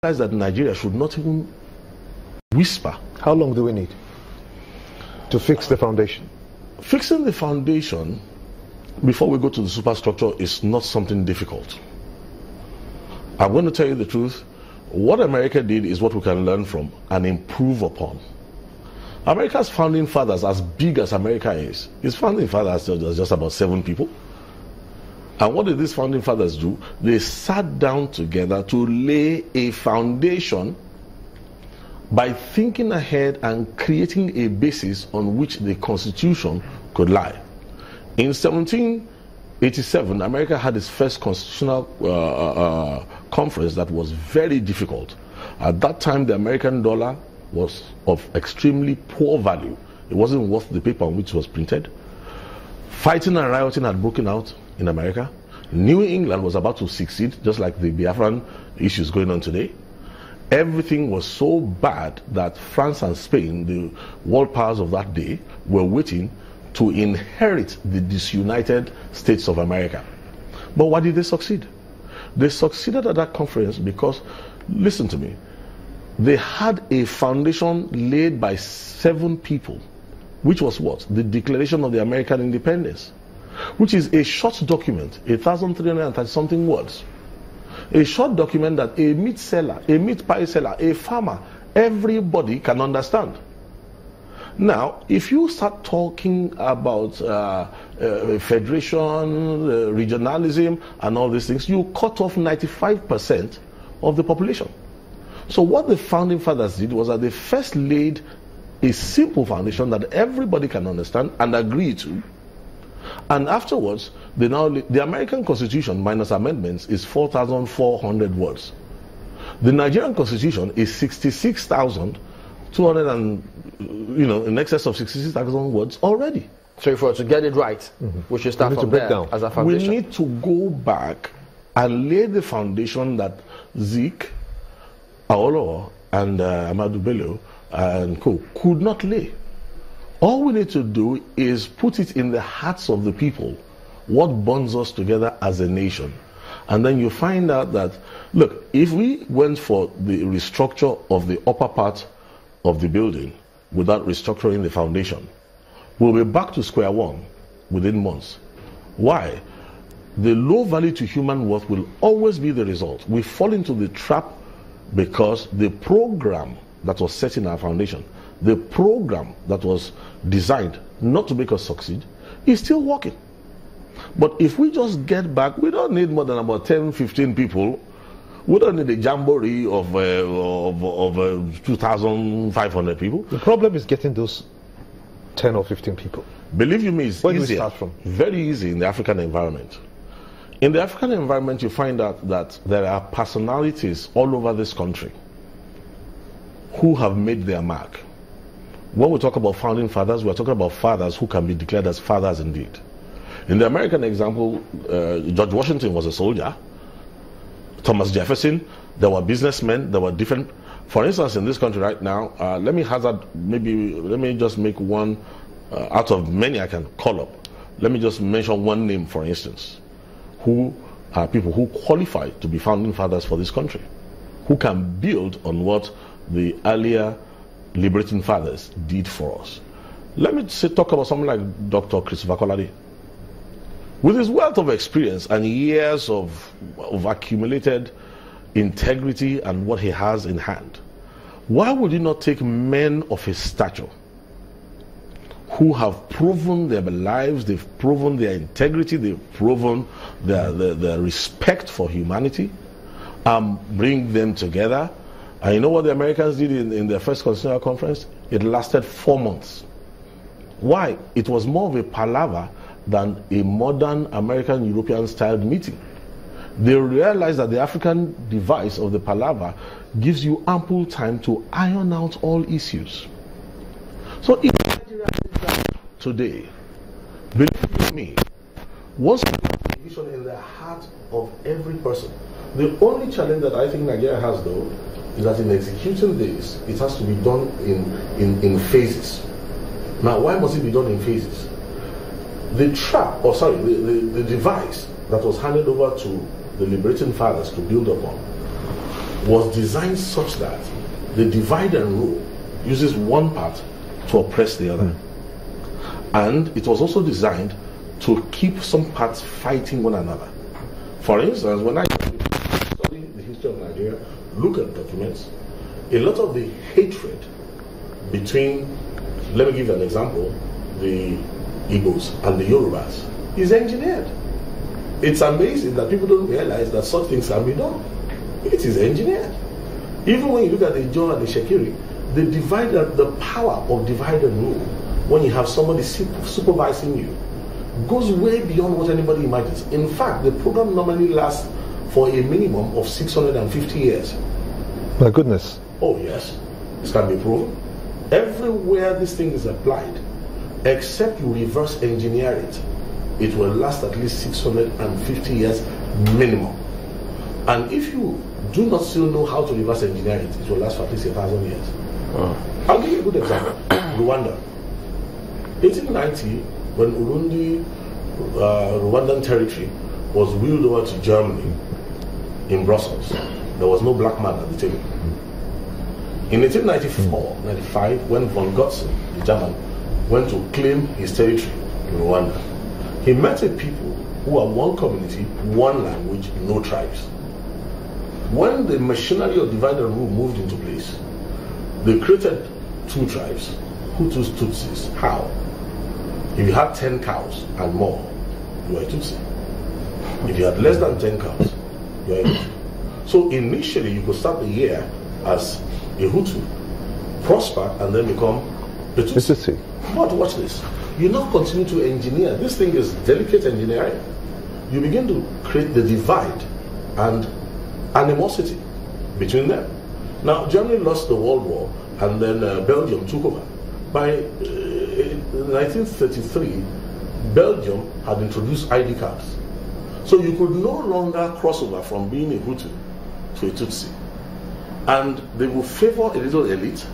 realized that Nigeria should not even whisper. How long do we need to fix the foundation? Fixing the foundation before we go to the superstructure is not something difficult. I'm going to tell you the truth. What America did is what we can learn from and improve upon. America's founding fathers, as big as America is, its founding fathers are just about 7 people. And what did these founding fathers do? They sat down together to lay a foundation by thinking ahead and creating a basis on which the Constitution could lie. In 1787, America had its first constitutional conference that was very difficult. At that time, the American dollar was of extremely poor value. It wasn't worth the paper on which it was printed. Fighting and rioting had broken out in America. New England was about to succeed, just like the Biafran issues going on today. Everything was so bad that France and Spain, the world powers of that day, were waiting to inherit the disunited states of America. But why did they succeed? They succeeded at that conference because, listen to me, they had a foundation laid by 7 people, which was what? The Declaration of the American Independence, which is a short document, 1,330 something words. A short document that a meat seller, a meat pie seller, a farmer, everybody can understand. Now, if you start talking about federation, regionalism, and all these things, you cut off 95% of the population. So what the founding fathers did was that they first laid a simple foundation that everybody can understand and agree to. And afterwards, the American Constitution minus amendments is 4,400 words. The Nigerian Constitution is 66,200 and, in excess of 66,000 words already. So if we were to get it right, we should start from there as a foundation. We need to go back and lay the foundation that Zeke, Awolowo, and Ahmadu Bello and co. could not lay. All we need to do is put it in the hearts of the people, what bonds us together as a nation. And then you find out that, look, if we went for the restructure of the upper part of the building without restructuring the foundation, we'll be back to square one within months. Why? The low value to human worth will always be the result. We fall into the trap because the program that was set in our foundation, the program that was designed not to make us succeed, is still working. But if we just get back, we don't need more than about 10, 15 people. We don't need a jamboree of 2,500 people. The problem is getting those 10 or 15 people. Believe you me, it's Where do we easier, start from? very easy in the African environment. In the African environment, you find out that there are personalities all over this country who have made their mark. When we talk about founding fathers, we're talking about fathers who can be declared as fathers indeed. In the American example, George Washington was a soldier. Thomas Jefferson, there were businessmen, there were different. For instance, in this country right now, let me just make one out of many I can call up. Let me just mention one name, for instance, who are people who qualify to be founding fathers for this country, who can build on what the earlier liberating fathers did for us. Let me talk about someone like Dr. Christopher Kolade. With his wealth of experience and years of accumulated integrity and what he has in hand, why would he not take men of his stature who have proven their lives, they've proven their integrity, they've proven their respect for humanity, bring them together? And you know what the Americans did in their first constitutional conference? It lasted 4 months. Why? It was more of a palaver than a modern American European styled meeting. They realized that the African device of the palaver gives you ample time to iron out all issues. So if Nigeria did that today, believe me, once you put the vision in the heart of every person, the only challenge that I think Nigeria has, though, is that in executing this, it has to be done in phases. Now, why must it be done in phases? The device that was handed over to the liberating fathers to build upon was designed such that the divide and rule uses one part to oppress the other. And it was also designed to keep some parts fighting one another. For instance, when I study the history of Nigeria, look at documents, a lot of the hatred between, let me give you an example, the Igbos and the Yorubas is engineered. It's amazing that people don't realize that such things can be done. It is engineered. Even when you look at the Ijaw and the Shekiri, the power of divide and rule, when you have somebody supervising you, goes way beyond what anybody imagines. In fact, the program normally lasts for a minimum of 650 years. My goodness. Oh yes, this can be proven. Everywhere this thing is applied, except you reverse engineer it, it will last at least 650 years minimum. And if you do not still know how to reverse engineer it, it will last for at least 1,000 years. I'll give you a good example. Rwanda. 1890, when Urundi, Rwandan territory was wheeled over to Germany in Brussels, there was no black man at the table. In 1894-95, when von Gotzen, the German, went to claim his territory in Rwanda, he met a people who are one community, one language, no tribes. When the machinery of divide and rule moved into place, they created two tribes, Hutus, Tutsis. How? If you had 10 cows and more, you were a Tutsi. If you had less than 10 cows, you were a Hutu. So initially, you could start the year as a Hutu, prosper, and then become a Tutsi. But watch this. You now continue to engineer. This thing is delicate engineering. You begin to create the divide and animosity between them. Now, Germany lost the World War, and then Belgium took over. By 1933, Belgium had introduced ID cards. So you could no longer cross over from being a Hutu to a Tutsi. And they will favor a little elite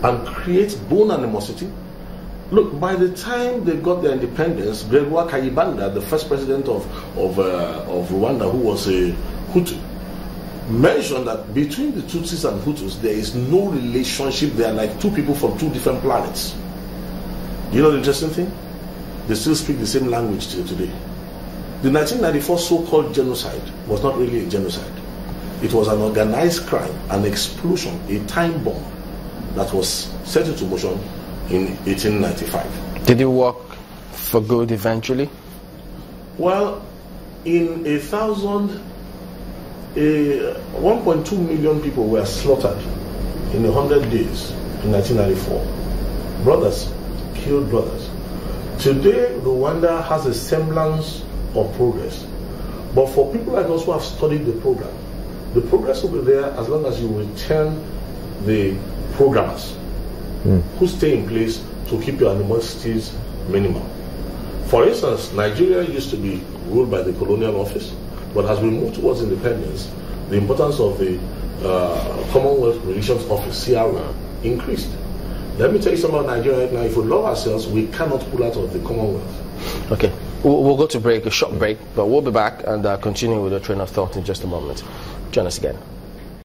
and create bone animosity. Look, by the time they got their independence, Gregoire Kayibanda, the first president of Rwanda, who was a Hutu, mentioned that between the Tutsis and Hutus, there is no relationship. They are like two people from two different planets. You know the interesting thing? They still speak the same language till today. The 1994 so-called genocide was not really a genocide. It was an organized crime, an explosion, a time bomb that was set into motion in 1895. Did it work for good eventually? Well, in 1.2 million people were slaughtered in 100 days in 1994. Brothers killed brothers. Today, Rwanda has a semblance of progress. But for people like us who have studied the progress will be there as long as you return the programmers who stay in place to keep your animosities minimal. For instance, Nigeria used to be ruled by the colonial office, but as we move towards independence, the importance of the Commonwealth Relations Office, CRO, increased. Let me tell you something about Nigeria right now. If we love ourselves, we cannot pull out of the Commonwealth. Okay, we'll go to break, a short break, but we'll be back and continue with the train of thought in just a moment. Join us again.